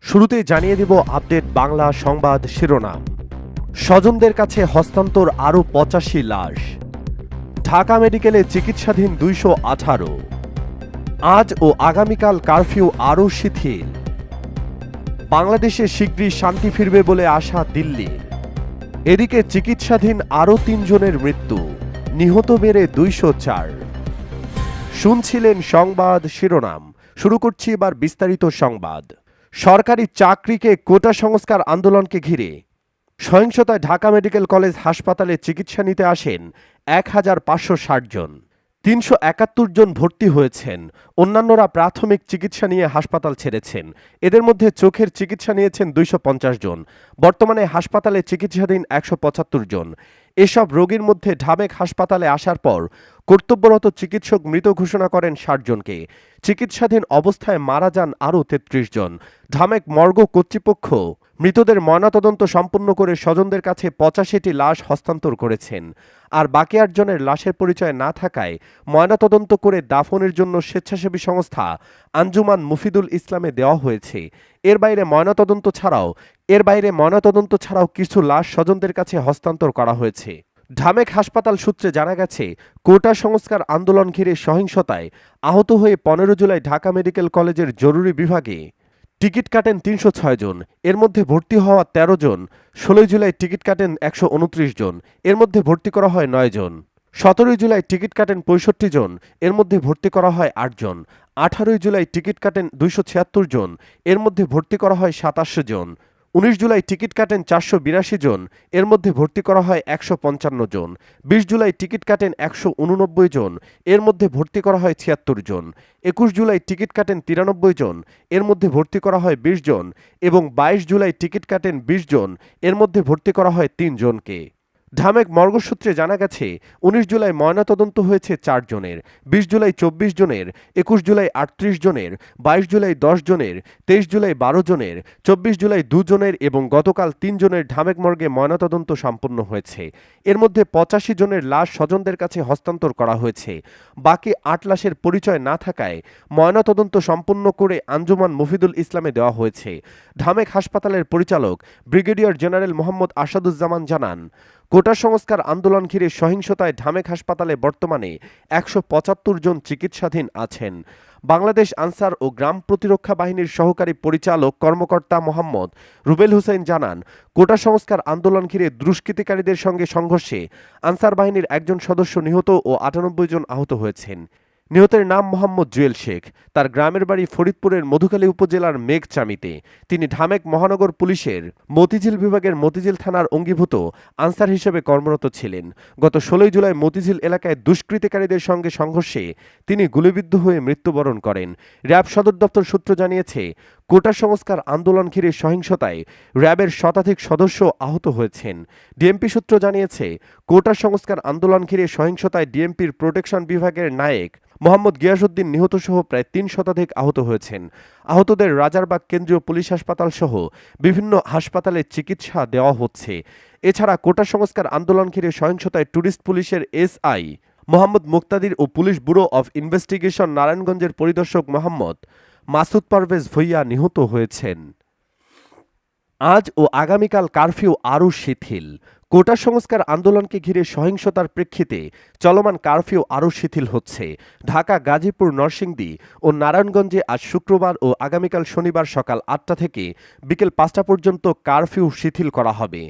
শুরুতেই জানিয়ে দিব আপডেট বাংলা সংবাদ শিরোনাম। স্বজনদের কাছে হস্তান্তর আরও ৮৫ লাশ। ঢাকা মেডিকেলে চিকিৎসাধীন ২১৮। আজ ও আগামীকাল কারফিউ আরও শিথিল। বাংলাদেশে শীঘ্রই শান্তি ফিরবে বলে আশা দিল্লির। এদিকে চিকিৎসাধীন আরও ৩ জনের মৃত্যু, নিহত বেড়ে ২০৪। শুনছিলেন সংবাদ শিরোনাম। শুরু করছি এবার বিস্তারিত সংবাদ। সরকারি চাকরিকে কোটা সংস্কার আন্দোলনকে ঘিরে সহিংসতায় ঢাকা মেডিকেল কলেজ হাসপাতালে চিকিৎসা নিতে আসেন ১,৫৬০ জন। ৩৭১ জন ভর্তি হয়েছেন, অন্যান্যরা প্রাথমিক চিকিৎসা নিয়ে হাসপাতাল ছেড়েছেন। এদের মধ্যে চোখের চিকিৎসা নিয়েছেন ২৫০ জন। বর্তমানে হাসপাতালে চিকিৎসাধীন ১৭৫ জন। এসব রোগীর মধ্যে ঢামেক হাসপাতালে আসার পর কর্তব্যরত চিকিৎসক মৃত ঘোষণা করেন ৬০ জনকে। চিকিৎসাধীন অবস্থায় মারা যান আরও ৩৩ জন। ঢামেক মর্গ কর্তৃপক্ষ মৃতদের ময়নাতদন্ত সম্পন্ন করে স্বজনদের কাছে ৮৫টি লাশ হস্তান্তর করেছেন। আর বাকি ৮ জনের লাশের পরিচয় না থাকায় ময়নাতদন্ত করে দাফনের জন্য স্বেচ্ছাসেবী সংস্থা আঞ্জুমান মুফিদুল ইসলামে দেওয়া হয়েছে। এর বাইরে ময়নাতদন্ত ছাড়াও কিছু লাশ স্বজনদের কাছে হস্তান্তর করা হয়েছে। ঢামেক হাসপাতাল সূত্রে জানা গেছে, কোটা সংস্কার আন্দোলন ঘিরে সহিংসতায় আহত হয়ে ১৫ জুলাই ঢাকা মেডিকেল কলেজের জরুরি বিভাগে টিকিট কাটেন ৩০৬ জন। এর মধ্যে ভর্তি হওয়া ১৩ জন। ১৬ জুলাই টিকিট কাটেন ১২৯ জন। এর মধ্যে ভর্তি করা হয় ৯ জন। ১৭ জুলাই টিকিট কাটেন ৬৫ জন। এর মধ্যে ভর্তি করা হয় ৮ জন। ১৮ জুলাই টিকিট কাটেন ২৭৬ জন। এর মধ্যে ভর্তি করা হয় ২৭ জন। ১৯ জুলাই টিকিট কাটেন ৪৮২ জন। এর মধ্যে ভর্তি করা হয় ১৫৫ জন। ২০ জুলাই টিকিট কাটেন ১৮৯ জন। এর মধ্যে ভর্তি করা হয় ৭৬ জন। ২১ জুলাই টিকিট কাটেন ৯৩ জন। এর মধ্যে ভর্তি করা হয় ২০ জন এবং ২২ জুলাই টিকিট কাটেন ২০ জন। এর মধ্যে ভর্তি করা হয় ৩ জনকে। ঢামেক মর্গ সূত্রে জানা গেছে, ১৯ জুলাই ময়নাতদন্ত হয়েছে ৪ জনের, ২০ জুলাই ২৪ জনের, ২১ জুলাই ৩৮ জনের, ২২ জুলাই ১০ জনের, ২৩ জুলাই ১২ জনের, ২৪ জুলাই ২ জনের এবং গতকাল ৩ জনের ঢামেক মর্গে ময়নাতদন্ত সম্পন্ন হয়েছে। এর মধ্যে ৮৫ জনের লাশ স্বজনদের কাছে হস্তান্তর করা হয়েছে। বাকি ৮ লাশের পরিচয় না থাকায় ময়নাতদন্ত সম্পন্ন করে আঞ্জুমান মুফিদুল ইসলামে দেওয়া হয়েছে। ঢামেক হাসপাতালের পরিচালক ব্রিগেডিয়ার জেনারেল মোহাম্মদ আসাদুজ্জামান জানান, কোটা সংস্কার আন্দোলন ঘিরে সহিংসতায় ঢামেক হাসপাতালে বর্তমানে ১৭৫ জন চিকিৎসাধীন আছেন। বাংলাদেশ আনসার ও গ্রাম প্রতিরক্ষা বাহিনীর সহকারী পরিচালক কর্মকর্তা মোহাম্মদ রুবেল হোসেন জানান, কোটা সংস্কার আন্দোলন ঘিরে দুষ্কৃতিকারীদের সঙ্গে সংঘর্ষে আনসার বাহিনীর একজন সদস্য নিহত ও ৯৮ জন আহত হয়েছেন। নিহতের নাম মোহাম্মদ জুয়েল শেখ। তার গ্রামের বাড়ি ফরিদপুরের মধুখালী উপজেলার মেঘচামিতে। তিনি ঢামেক মহানগর পুলিশের মতিঝিল বিভাগের মতিঝিল থানার অঙ্গীভূত আনসার হিসেবে কর্মরত ছিলেন। গত ১৬ জুলাই মতিঝিল এলাকায় দুষ্কৃতিকারীদের সঙ্গে সংঘর্ষে তিনি গুলিবিদ্ধ হয়ে মৃত্যুবরণ করেন। র্যাব সদর দপ্তর সূত্র জানিয়েছে, কোটা সংস্কার আন্দোলন ঘিরে সহিংসতায় র্যাবের শতাধিক সদস্য আহত হয়েছেন। ডিএমপি সূত্র জানিয়েছে, কোটা সংস্কার আন্দোলন ঘিরে সহিংসতায় ডিএমপির প্রোটেকশন বিভাগের নায়েক মোহাম্মদ গিয়াসউদ্দিন নিহতসহ প্রায় ৩ শতাধিক আহত হয়েছেন। আহতদের রাজারবাগ কেন্দ্রীয় পুলিশ হাসপাতাল সহ বিভিন্ন হাসপাতালে চিকিৎসা দেওয়া হচ্ছে। এছাড়া কোটা সংস্কার আন্দোলন ঘিরে সহিংসতায় ট্যুরিস্ট পুলিশের এসআই মোহাম্মদ মুক্তাদির ও পুলিশ ব্যুরো অব ইনভেস্টিগেশন নারায়ণগঞ্জের পরিদর্শক মোহাম্মদ মাসুদ পারভেজ ভূঁইয়া নিহত হয়েছেন। আজ ও আগামীকাল কারফিউ আরও শিথিল। কোটা সংস্কার আন্দোলনকে ঘিরে সহিংসতার প্রেক্ষিতে চলমান কারফিউ আরও শিথিল হচ্ছে। ঢাকা, গাজীপুর, নরসিংদী ও নারায়ণগঞ্জে আজ শুক্রবার ও আগামীকাল শনিবার সকাল ৮টা থেকে বিকেল ৫টা পর্যন্ত কারফিউ শিথিল করা হবে।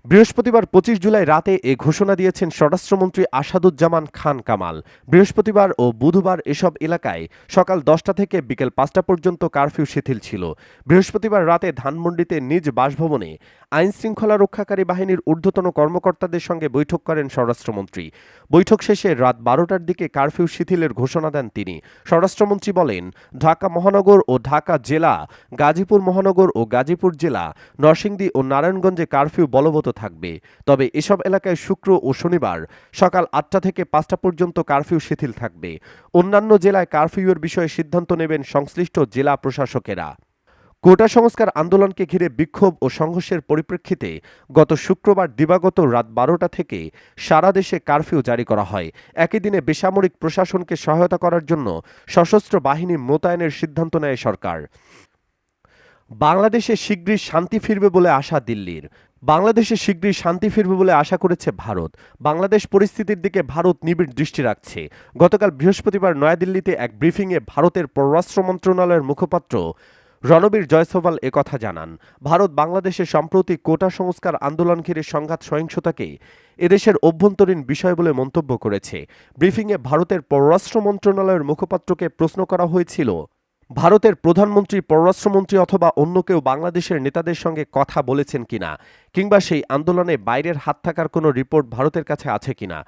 বৃহস্পতিবার ২৫ জুলাই রাতে এ ঘোষণা দিয়েছেন স্বরাষ্ট্রমন্ত্রী আসাদুজ্জামান খান কামাল। বৃহস্পতিবার ও বুধবার এসব এলাকায় সকাল ১০টা থেকে বিকেল ৫টা পর্যন্ত কারফিউ শিথিল ছিল। বৃহস্পতিবার রাতে ধানমন্ডিতে নিজ বাসভবনে আইনশৃঙ্খলা রক্ষাকারী বাহিনীর ঊর্ধ্বতন কর্মকর্তাদের সঙ্গে বৈঠক করেন স্বরাষ্ট্রমন্ত্রী। বৈঠক শেষে রাত ১২টার দিকে কারফিউ শিথিলের ঘোষণা দেন তিনি। স্বরাষ্ট্রমন্ত্রী বলেন, ঢাকা মহানগর ও ঢাকা জেলা, গাজীপুর মহানগর ও গাজীপুর জেলা, নরসিংদী ও নারায়ণগঞ্জে কারফিউ বলবৎ থাকবে। তবে এসব এলাকায় শুক্র ও শনিবার সকাল ৮টা থেকে ৫টা পর্যন্ত কারফিউ শিথিল থাকবে। অন্যান্য জেলায় কারফিউয়ের বিষয়ে সিদ্ধান্ত নেবেন সংশ্লিষ্ট জেলা প্রশাসকেরা। কোটা সংস্কার আন্দোলনকে ঘিরে বিক্ষোভ ও সংঘর্ষের পরিপ্রেক্ষিতে গত শুক্রবার দিবাগত রাত ১২টা থেকে সারা দেশে কারফিউ জারি করা হয়। একই দিনে বেসামরিক প্রশাসনকে সহায়তা করার জন্য সশস্ত্র বাহিনী মোতায়েনের সিদ্ধান্ত নেয় সরকার। বাংলাদেশে শিগগিরই শান্তি ফিরবে বলে আশা দিল্লির। বাংলাদেশে শিগগিরই শান্তি ফিরবে বলে আশা করেছে ভারত। বাংলাদেশ পরিস্থিতির দিকে ভারত নিবিড় দৃষ্টি রাখছে। গতকাল বৃহস্পতিবার নয়াদিল্লিতে এক ব্রিফিংয়ে ভারতের পররাষ্ট্র মন্ত্রণালয়ের মুখপাত্র রণবীর জয়সওয়াল একথা জানান। ভারত বাংলাদেশে সম্প্রতি কোটা সংস্কার আন্দোলন ঘিরে সংঘাত সহিংসতাকে এদেশের অভ্যন্তরীণ বিষয় বলে মন্তব্য করেছে। ব্রিফিংয়ে ভারতের পররাষ্ট্র মন্ত্রণালয়ের মুখপাত্রকে প্রশ্ন করা হয়েছিল, ভারতের প্রধানমন্ত্রী, পররাষ্ট্রমন্ত্রী অথবা অন্য কেউ বাংলাদেশের নেতাদের সঙ্গে কথা বলেছেন কিনা, কিংবা সেই আন্দোলনে বাইরের হাত থাকার কোনো রিপোর্ট ভারতের কাছে আছে কিনা।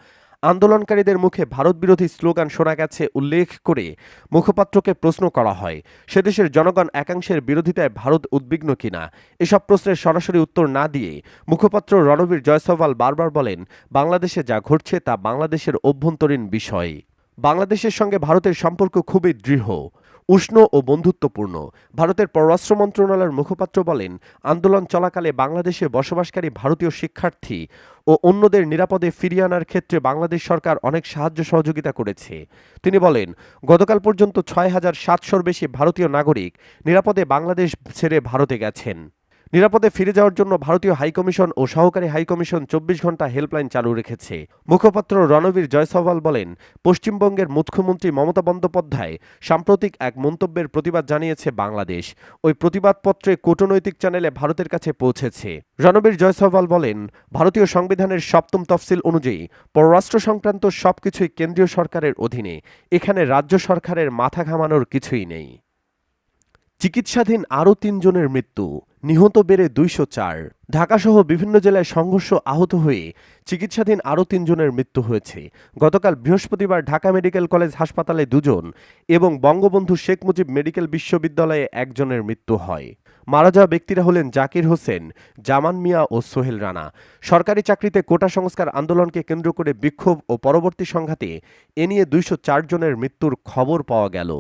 আন্দোলনকারীদের মুখে ভারত বিরোধী স্লোগান শোনা গেছে উল্লেখ করে মুখপাত্রকে প্রশ্ন করা হয়, সেদেশের জনগণ একাংশের বিরোধিতায় ভারত উদ্বিগ্ন কিনা। এসব প্রশ্নের সরাসরি উত্তর না দিয়ে মুখপাত্র রণবীর জয়সওয়াল বারবার বলেন, বাংলাদেশে যা ঘটছে তা বাংলাদেশের অভ্যন্তরীণ বিষয়। বাংলাদেশের সঙ্গে ভারতের সম্পর্ক খুবই দৃঢ়, উষ্ণ ও বন্ধুত্বপূর্ণ। ভারতের পররাষ্ট্র মন্ত্রণালয়ের মুখপাত্র বলেন, আন্দোলন চলাকালে বাংলাদেশে বসবাসকারী ভারতীয় শিক্ষার্থী ও অন্যদের নিরাপদে ফিরিয়ে আনার ক্ষেত্রে বাংলাদেশ সরকার অনেক সাহায্য সহযোগিতা করেছে। তিনি বলেন, গতকাল পর্যন্ত ৬,৭০০-র বেশি ভারতীয় নাগরিক নিরাপদে বাংলাদেশ ছেড়ে ভারতে গেছেন। নিরাপদে ফিরে যাওয়ার জন্য ভারতীয় হাইকমিশন ও সহকারী হাইকমিশন ২৪ ঘণ্টা হেল্পলাইন চালু রেখেছে। মুখপাত্র রণবীর জয়সওয়াল বলেন, পশ্চিমবঙ্গের মুখ্যমন্ত্রী মমতা বন্দ্যোপাধ্যায় সাম্প্রতিক এক মন্তব্যের প্রতিবাদ জানিয়েছে বাংলাদেশ। ওই প্রতিবাদপত্রে কূটনৈতিক চ্যানেলে ভারতের কাছে পৌঁছেছে। রণবীর জয়সওয়াল বলেন, ভারতীয় সংবিধানের ৭ম তফসিল অনুযায়ী পররাষ্ট্র সংক্রান্ত সবকিছুই কেন্দ্রীয় সরকারের অধীনে। এখানে রাজ্য সরকারের মাথা ঘামানোর কিছুই নেই। চিকিৎসাধীন আরও ৩ জনের মৃত্যু, নিহত বেড়ে ২০৪। ঢাকাসহ বিভিন্ন জেলায় সংঘর্ষ আহত হয়ে চিকিৎসাধীন আরও ৩ জনের মৃত্যু হয়েছে। গতকাল বৃহস্পতিবার ঢাকা মেডিকেল কলেজ হাসপাতালে ২ জন এবং বঙ্গবন্ধু শেখ মুজিব মেডিকেল বিশ্ববিদ্যালয়ে ১ জনের মৃত্যু হয়। মারা যাওয়া ব্যক্তিরা হলেন জাকির হোসেন, জামান মিয়া ও সোহেল রানা। সরকারি চাকরিতে কোটা সংস্কার আন্দোলনকে কেন্দ্র করে বিক্ষোভ ও পরবর্তী সংঘাতে এ নিয়ে ২০৪ জনের মৃত্যুর খবর পাওয়া গেল।